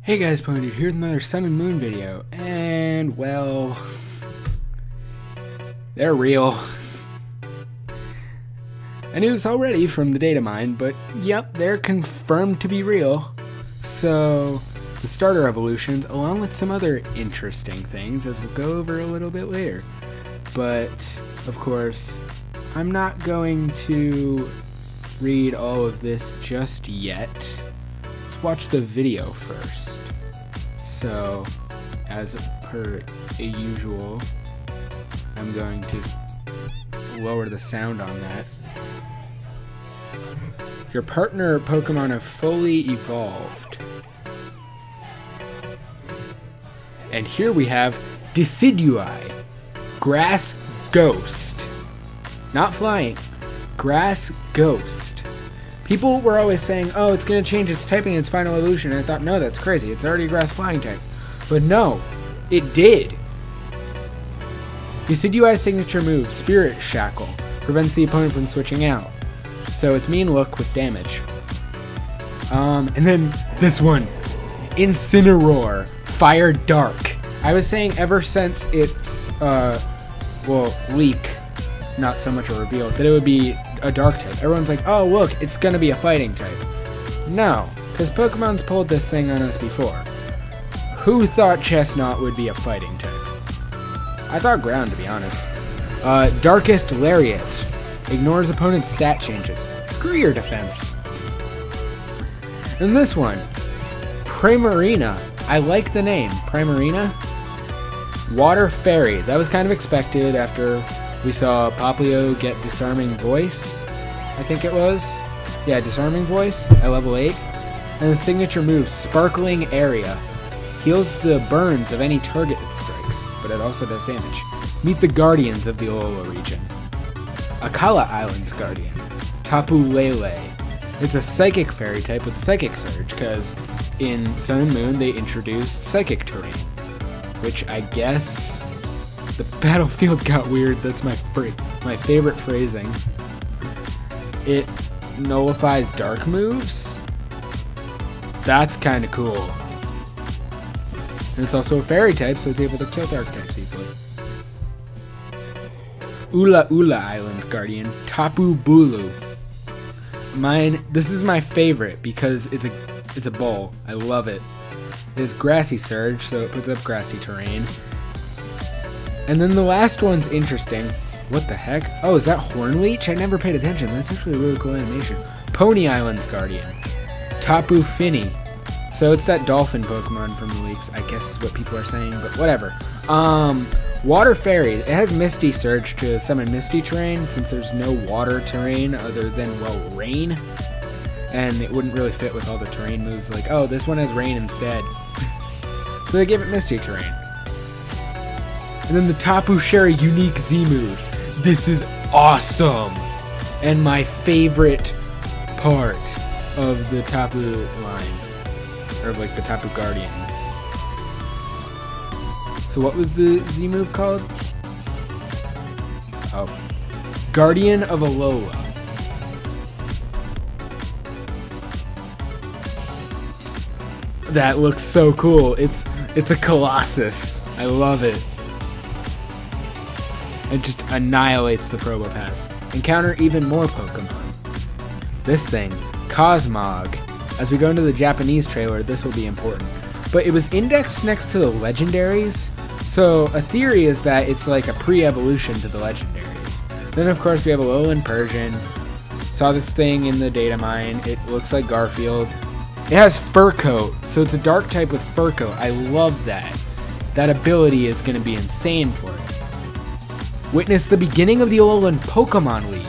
Hey guys, ponodude here with another Sun and Moon video, and well, they're real. I knew this already from the data mine, but yep, they're confirmed to be real. So, the starter evolutions, along with some other interesting things, as we'll go over a little bit later. But, of course, I'm not going to read all of this just yet. Let's watch the video first. So, as per usual, I'm going to lower the sound on that. Your partner Pokemon have fully evolved. And here we have Decidueye, Grass Ghost. Not flying, Grass Ghost. People were always saying, oh, it's going to change its typing in its final evolution. And I thought, no, that's crazy. It's already a grass flying type. But no, it did. Decidueye's signature move, Spirit Shackle, prevents the opponent from switching out. So it's mean look with damage. And then this one, Incineroar, Fire Dark. I was saying ever since its, leak, not so much a reveal, that it would be a dark type. Everyone's like, oh look, it's gonna be a fighting type. No, because Pokemon's pulled this thing on us before. Who thought Chestnut would be a fighting type? I thought ground, to be honest. Darkest Lariat. Ignores opponent's stat changes. Screw your defense. And this one, Primarina. I like the name, Primarina. Water Fairy. That was kind of expected after we saw Poplio get Disarming Voice, I think it was. Yeah, Disarming Voice at level 8. And the signature move, Sparkling Area. Heals the burns of any target it strikes, but it also does damage. Meet the Guardians of the Alola region. Akala Island's Guardian, Tapu Lele. It's a Psychic Fairy type with Psychic Surge, because in Sun and Moon they introduced Psychic Terrain, which I guess the battlefield got weird. That's my favorite phrasing. It nullifies dark moves. That's kind of cool. And it's also a fairy type, so it's able to kill dark types easily. Ula Ula Island's Guardian, Tapu Bulu. This is my favorite because it's a bull. I love it. It's Grassy Surge, so it puts up grassy terrain. And then the last one's interesting. What the heck? Oh, is that Hornleech? I never paid attention. That's actually a really cool animation. Pony Island's Guardian, Tapu Fini. So it's that dolphin Pokemon from the leaks, I guess is what people are saying, but whatever. Water Fairy. It has Misty Surge to summon Misty terrain, since there's no water terrain other than, well, rain. And it wouldn't really fit with all the terrain moves, like, oh, this one has rain instead. So they give it Misty terrain. And then the Tapu Sherry unique Z move. This is awesome! And my favorite part of the Tapu line. Or like the Tapu Guardians. So what was the Z move called? Oh. Guardian of Alola. That looks so cool. It's a Colossus. I love it. It just annihilates the Probopass. Encounter even more Pokemon. This thing, Cosmog. As we go into the Japanese trailer, this will be important. But it was indexed next to the legendaries, so a theory is that it's like a pre-evolution to the legendaries. Then of course we have Alolan Persian. Saw this thing in the data mine. It looks like Garfield. It has Fur Coat, so it's a dark type with Fur Coat. I love that. That ability is going to be insane for it. Witness the beginning of the Alolan Pokemon League.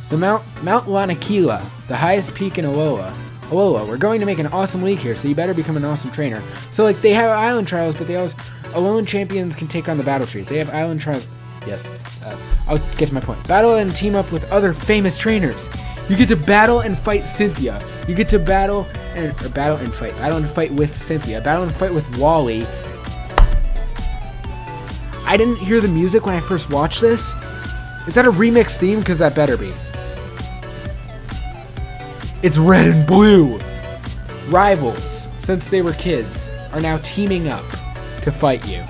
The Mount Lanakila, the highest peak in Alola. Alola, we're going to make an awesome league here, so you better become an awesome trainer. So, like, they have island trials, but they also... Alolan champions can take on the battle tree. They have island trials... Yes. I'll get to my point. Battle and team up with other famous trainers. You get to battle and fight Cynthia. You get to battle and fight. Battle and fight with Cynthia. Battle and fight with Wally. I didn't hear the music when I first watched this. Is that a remix theme? Because that better be. It's red and blue. Rivals. since they were kids, are now teaming up to fight you.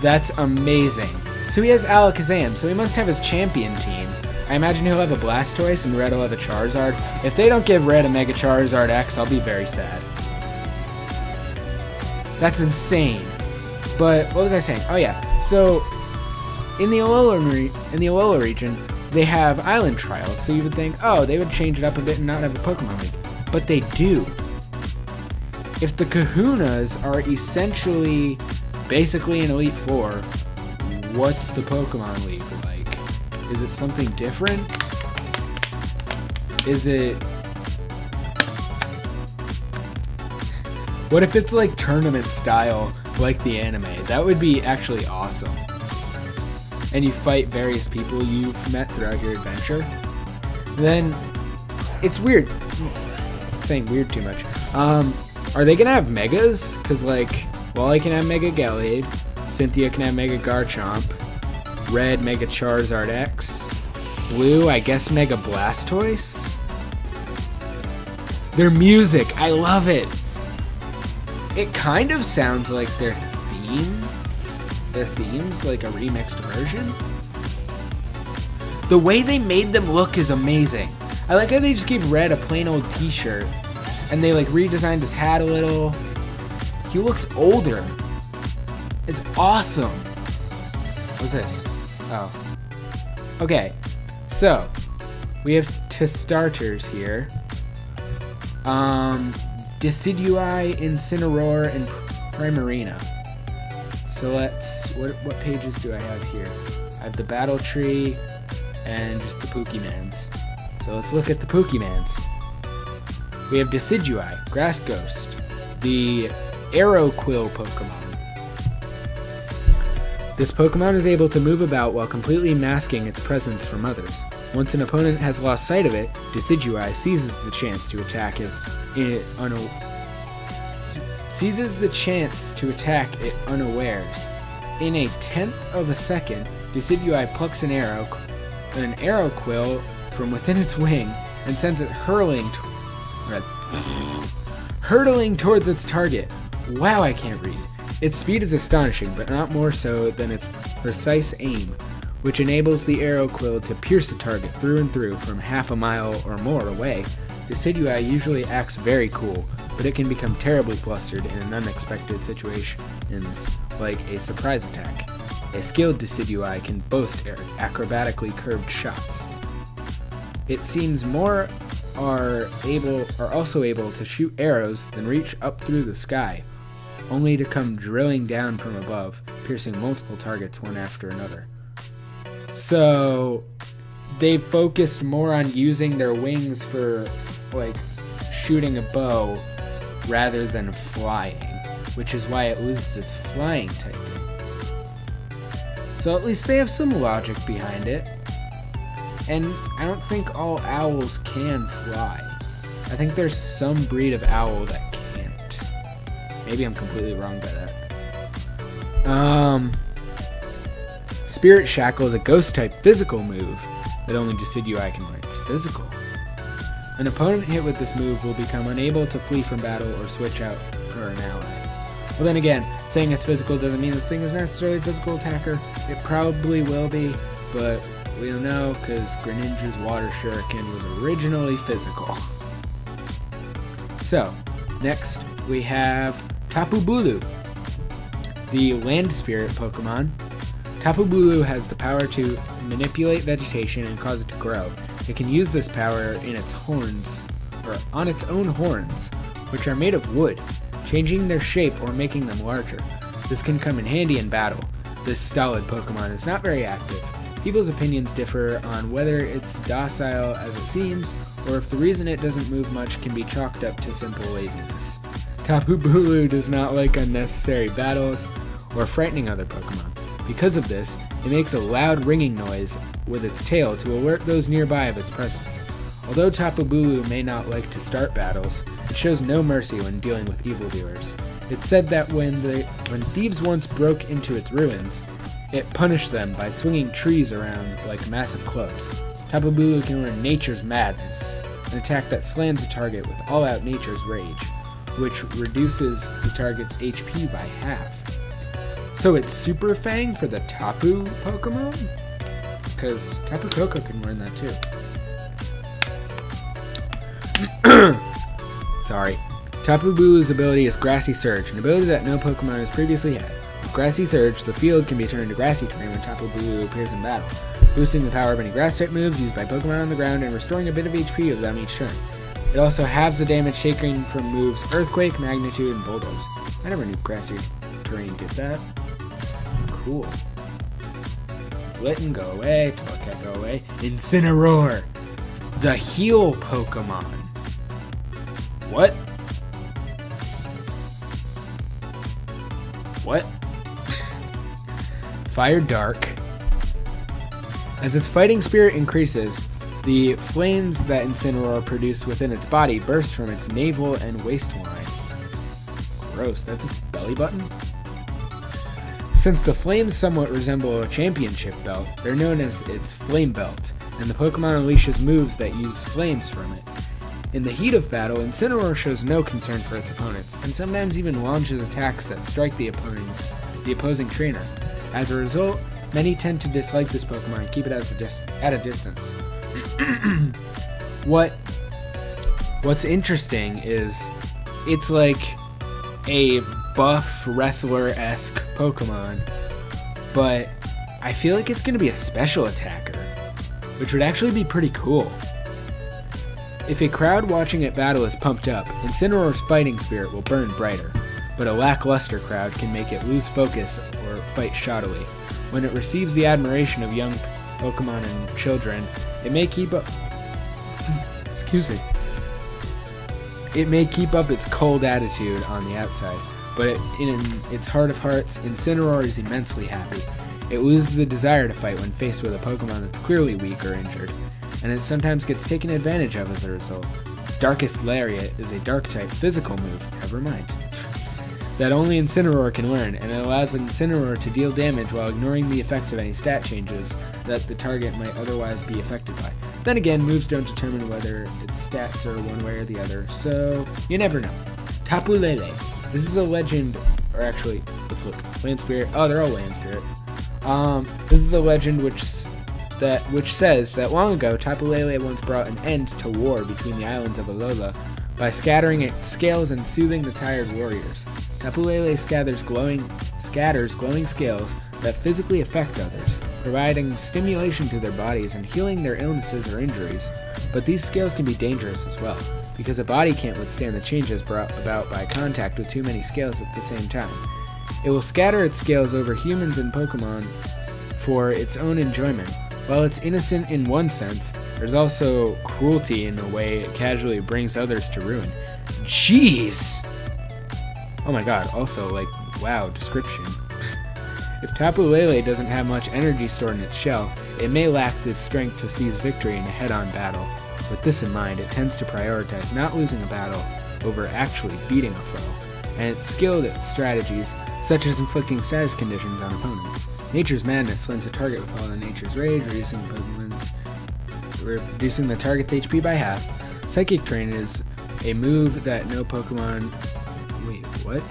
That's amazing. So he has Alakazam, so he must have his champion team. I imagine he'll have a Blastoise and Red will have a Charizard. If they don't give Red a Mega Charizard X, I'll be very sad. That's insane. But what was I saying? Oh yeah, so in the Alola region, they have island trials, so you would think, oh, they would change it up a bit and not have a Pokemon League. But they do. If the Kahunas are essentially basically an Elite Four, what's the Pokemon League like? Is it something different? Is it... What if it's like tournament style, like the anime? That would be actually awesome. And you fight various people you've met throughout your adventure. Then it's weird. Saying weird too much. Are they gonna have megas? Cause like, Wally can have Mega Gallade, Cynthia can have Mega Garchomp, Red Mega Charizard X, Blue I guess Mega Blastoise. Their music, I love it. It kind of sounds like their theme's like a remixed version. The way they made them look is amazing. I like how they just gave Red a plain old t-shirt and they like redesigned his hat a little. He looks older. It's awesome. What's this? Oh. Okay. So, we have two starters here. Decidueye, Incineroar, and Primarina. So let's, what pages do I have here? I have the Battle Tree and just the Pokemans. So let's look at the Pokemans. We have Decidueye, Grass Ghost, the Aeroquill Pokemon. This Pokemon is able to move about while completely masking its presence from others. Once an opponent has lost sight of it, Decidueye seizes the chance to attack it unawares. In a tenth of a second, Decidueye plucks an Aeroquill from within its wing and sends it hurtling towards its target. Wow, I can't read. Its speed is astonishing, but not more so than its precise aim, which enables the Aeroquill to pierce the target through and through from half a mile or more away. Decidueye usually acts very cool, but it can become terribly flustered in unexpected situations, like a surprise attack. A skilled Decidueye can boast acrobatically curved shots. It seems more are also able to shoot arrows than reach up through the sky, only to come drilling down from above, piercing multiple targets one after another. So they focused more on using their wings for like shooting a bow rather than flying, which is why it loses its flying typing. So at least they have some logic behind it. And I don't think all owls can fly. I think there's some breed of owl that can't. Maybe I'm completely wrong by that. Spirit Shackle is a ghost-type physical move that only Decidueye can learn. It's physical. An opponent hit with this move will become unable to flee from battle or switch out for an ally. Well then again, saying it's physical doesn't mean this thing is necessarily a physical attacker. It probably will be, but we don't know because Greninja's Water Shuriken was originally physical. So, next we have Tapu Bulu, the Land Spirit Pokemon. Tapu Bulu has the power to manipulate vegetation and cause it to grow. It can use this power in its horns, or on its own horns, which are made of wood, changing their shape or making them larger. This can come in handy in battle. This stolid Pokemon is not very active. People's opinions differ on whether it's docile as it seems, or if the reason it doesn't move much can be chalked up to simple laziness. Tapu Bulu does not like unnecessary battles or frightening other Pokemon. Because of this, it makes a loud ringing noise with its tail to alert those nearby of its presence. Although Tapu Bulu may not like to start battles, it shows no mercy when dealing with evildoers. It's said that when thieves once broke into its ruins, it punished them by swinging trees around like massive clubs. Tapu Bulu can learn Nature's Madness, an attack that slams a target with all-out Nature's Rage. which reduces the target's HP by half. So it's Super Fang for the Tapu Pokemon? Because Tapu Koko can learn that too. Sorry. Tapu Bulu's ability is Grassy Surge, an ability that no Pokemon has previously had. With Grassy Surge, the field can be turned to grassy terrain when Tapu Bulu appears in battle, boosting the power of any grass-type moves used by Pokemon on the ground and restoring a bit of HP of them each turn. It also halves the damage taken from moves Earthquake, Magnitude, and Bulldoze. I never knew grassy terrain did that. Cool. Litten, go away. Torcat, go away. Incineroar, the heal Pokemon. What? What? Fire Dark. As its fighting spirit increases, the flames that Incineroar produces within its body burst from its navel and waistline. Gross, that's its belly button? Since the flames somewhat resemble a championship belt, they're known as its Flame Belt, and the Pokemon unleashes moves that use flames from it. In the heat of battle, Incineroar shows no concern for its opponents, and sometimes even launches attacks that strike the opposing trainer. As a result, many tend to dislike this Pokemon and keep it at a distance. What's interesting is it's like a buff wrestler-esque Pokemon, but I feel like it's going to be a special attacker, which would actually be pretty cool. If a crowd watching it battle is pumped up, Incineroar's fighting spirit will burn brighter, but a lackluster crowd can make it lose focus or fight shoddily. When it receives the admiration of young Pokemon and children, it may keep up It may keep up its cold attitude on the outside, but in its heart of hearts, Incineroar is immensely happy. It loses the desire to fight when faced with a Pokemon that's clearly weak or injured, and it sometimes gets taken advantage of as a result. Darkest Lariat is a Dark-type physical move, never mind, that only Incineroar can learn, and it allows Incineroar to deal damage while ignoring the effects of any stat changes that the target might otherwise be affected by. Then again, moves don't determine whether its stats are one way or the other, so you never know. Tapu Lele. This is a legend, or actually, let's look. Land Spirit. Oh, they're all Land Spirit. This is a legend which says that long ago, Tapu Lele once brought an end to war between the islands of Alola by scattering its scales and soothing the tired warriors. Tapu Lele scatters glowing scales that physically affect others, providing stimulation to their bodies and healing their illnesses or injuries. But these scales can be dangerous as well, because a body can't withstand the changes brought about by contact with too many scales at the same time. It will scatter its scales over humans and Pokemon for its own enjoyment. While it's innocent in one sense, there's also cruelty in the way it casually brings others to ruin. Jeez! Oh my god, also, wow, description. If Tapu Lele doesn't have much energy stored in its shell, it may lack the strength to seize victory in a head-on battle. With this in mind, it tends to prioritize not losing a battle over actually beating a foe, and it's skilled at strategies such as inflicting status conditions on opponents. Nature's Madness slings a target with all the Nature's Rage, reducing the target's HP by half. Psychic Terrain is a move that no Pokemon... Wait, what?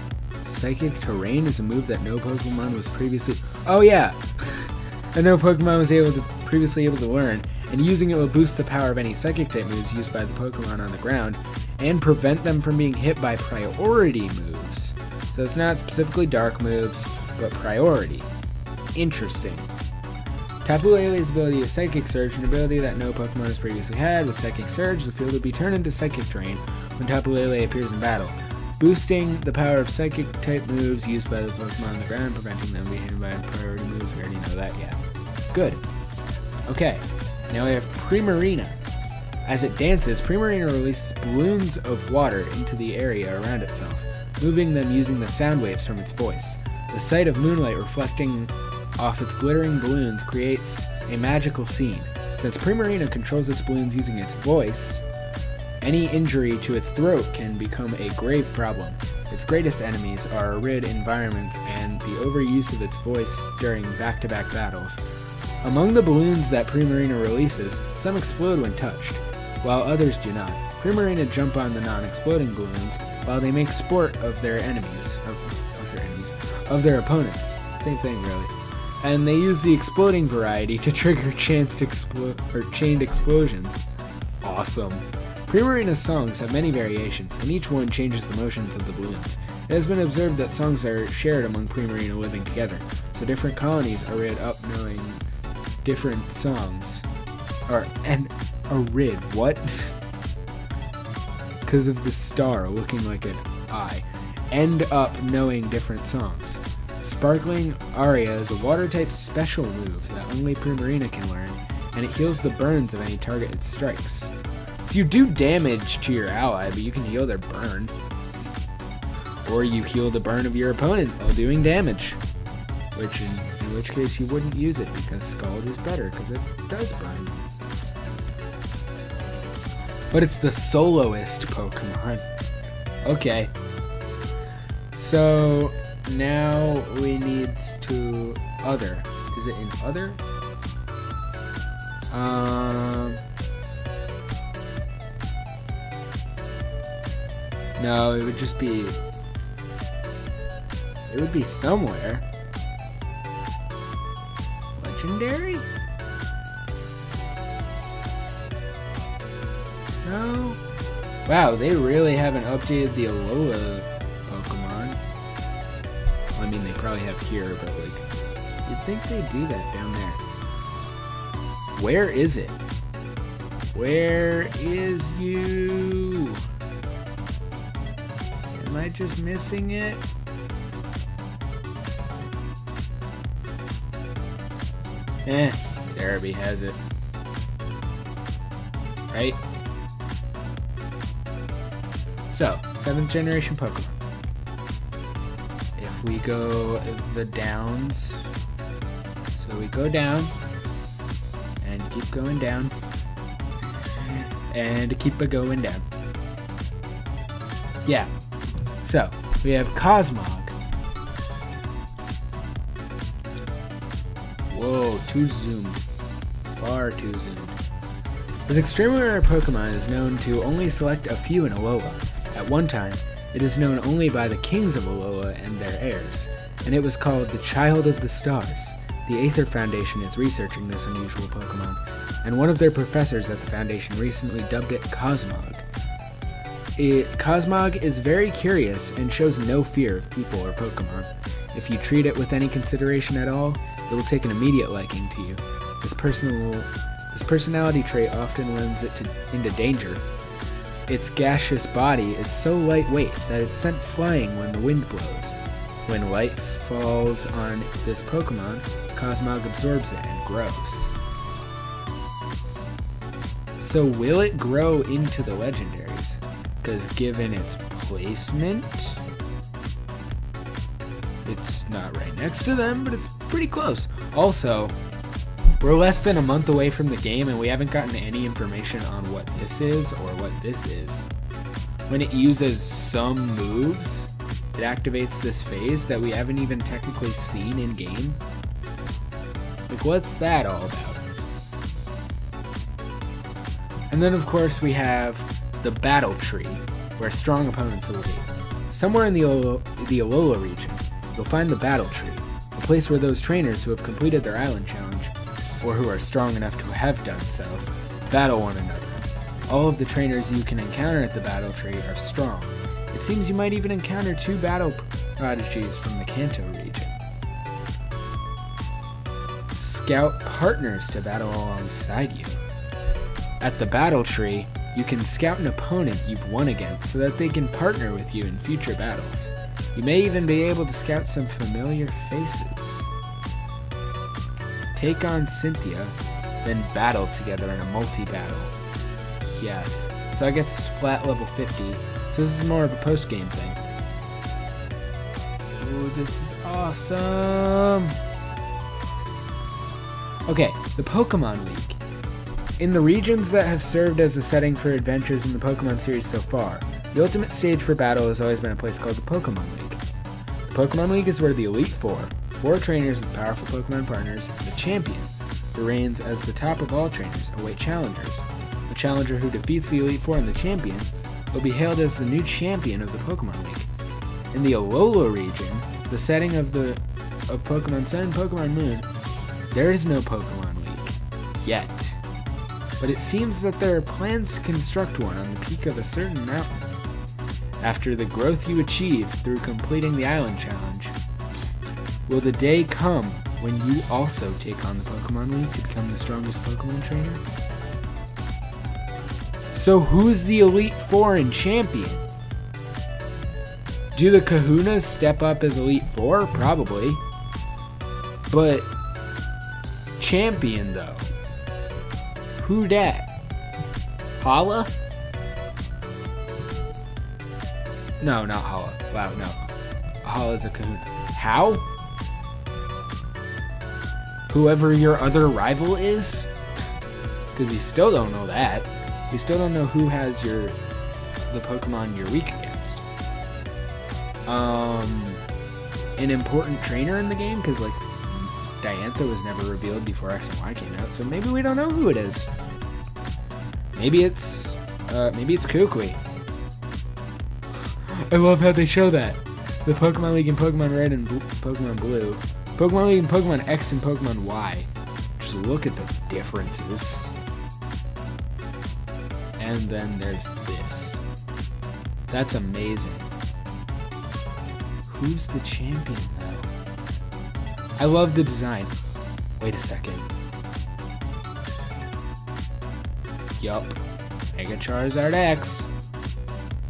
Psychic Terrain is a move that no Pokemon was previously... Oh yeah! that no Pokemon was previously able to learn, and using it will boost the power of any Psychic-type moves used by the Pokemon on the ground, and prevent them from being hit by priority moves. So it's not specifically dark moves, but priority. Interesting. Tapu Lele's ability is Psychic Surge, an ability that no Pokemon has previously had. With Psychic Surge, the field will be turned into Psychic Terrain when Tapu Lele appears in battle, boosting the power of Psychic-type moves used by the Pokemon on the ground, preventing them being hit by priority moves. We already know that, yeah. Good. Okay, now we have Primarina. As it dances, Primarina releases balloons of water into the area around itself, moving them using the sound waves from its voice. The sight of moonlight reflecting off its glittering balloons creates a magical scene. Since Primarina controls its balloons using its voice, any injury to its throat can become a grave problem. Its greatest enemies are arid environments and the overuse of its voice during back-to-back battles. Among the balloons that Primarina releases, some explode when touched. while others do not. Primarina jump on the non-exploding balloons, while they make sport of their enemies, of their opponents. Same thing, really. And they use the exploding variety to trigger chained explosions. Awesome. Primarina's songs have many variations, and each one changes the motions of the balloons. It has been observed that songs are shared among Primarina living together, so different colonies are rid up knowing different songs. What? Because of the star looking like an eye. End up knowing different songs. Sparkling Aria is a water-type special move that only Primarina can learn, and it heals the burns of any target it strikes. So you do damage to your ally, but you can heal their burn. Or you heal the burn of your opponent while doing damage. In which case you wouldn't use it, because Scald is better, because it does burn. But it's the soloist Pokemon. Okay. So now we need to other. Is it in other? No, it would just be. It would be somewhere. Legendary? No. Wow, they really haven't updated the Alola Pokemon. Well, I mean, they probably have here, but like, you'd think they'd do that down there. Where is it? Where is you? Am I just missing it? Cerebi has it. Right? So, 7th generation Pokemon. If we go the downs, so we go down, and keep going down, and keep it going down. Yeah. So, we have Cosmog. Whoa, too zoomed. Far too zoomed. This extremely rare Pokemon is known to only select a few in Alola. At one time, it is known only by the kings of Alola and their heirs, and it was called the Child of the Stars. The Aether Foundation is researching this unusual Pokemon, and one of their professors at the Foundation recently dubbed it Cosmog. Cosmog is very curious and shows no fear of people or Pokemon. If you treat it with any consideration at all, it will take an immediate liking to you. This personality trait often lends it into danger. Its gaseous body is so lightweight that it's sent flying when the wind blows. When light falls on this Pokemon, Cosmog absorbs it and grows. So will it grow into the legendaries? Because given its placement, it's not right next to them, but it's pretty close. Also, we're less than a month away from the game and we haven't gotten any information on what this is or what this is. When it uses some moves, it activates this phase that we haven't even technically seen in game. Like, what's that all about? And then of course we have the battle tree, where strong opponents will be. Somewhere in the Alola region, you'll find the battle tree, a place where those trainers who have completed their island challenge, or who are strong enough to have done so, battle one another. All of the trainers you can encounter at the battle tree are strong. It seems you might even encounter 2 battle prodigies from the Kanto region. Scout partners to battle alongside you. At the battle tree, you can scout an opponent you've won against so that they can partner with you in future battles. You may even be able to scout some familiar faces. Take on Cynthia, then battle together in a multi-battle. Yes, so I guess flat level 50, so this is more of a post-game thing. Ooh, this is awesome! Okay, the Pokemon League. In the regions that have served as a setting for adventures in the Pokemon series so far, the ultimate stage for battle has always been a place called the Pokemon League. The Pokemon League is where the Elite Four, 4 trainers with powerful Pokemon partners, and the champion, who reigns as the top of all trainers, await challengers. The challenger who defeats the Elite Four and the champion will be hailed as the new champion of the Pokemon League. In the Alola region, the setting of Pokemon Sun and Pokemon Moon, there is no Pokemon League yet. But it seems that there are plans to construct one on the peak of a certain mountain. After the growth you achieve through completing the Island Challenge, will the day come when you also take on the Pokemon League to become the strongest Pokemon trainer? So who's the Elite Four and champion? Do the Kahunas step up as Elite Four? Probably. But champion though? Who dat? Hala? No, not Hala. Wow, no. Hala's a Kahuna. How? Whoever your other rival is? Because we still don't know that. We still don't know who has the Pokemon you're weak against. An important trainer in the game? Because, like, Diantha was never revealed before X and Y came out, so maybe we don't know who it is. Maybe it's Kukui. I love how they show that. The Pokemon League in Pokemon Red and Pokemon Blue. Pokemon League in Pokemon X and Pokemon Y. Just look at the differences. And then there's this. That's amazing. Who's the champion, though? I love the design. Wait a second. Yup. Mega Charizard X.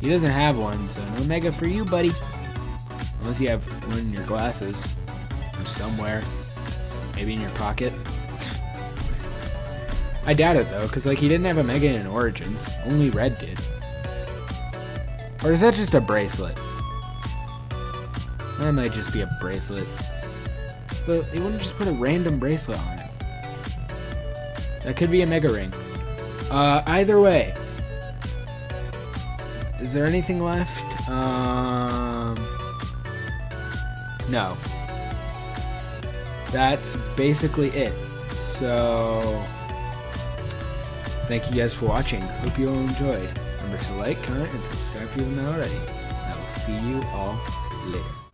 He doesn't have one, so no Mega for you, buddy. Unless you have one in your glasses. Or somewhere. Maybe in your pocket. I doubt it, though, because, like, he didn't have a Mega in Origins. Only Red did. Or is that just a bracelet? That might just be a bracelet. But they wouldn't just put a random bracelet on it. That could be a Mega Ring. Either way. Is there anything left? No. That's basically it. So, thank you guys for watching. Hope you all enjoyed. Remember to like, comment, and subscribe if you haven't already. I will see you all later.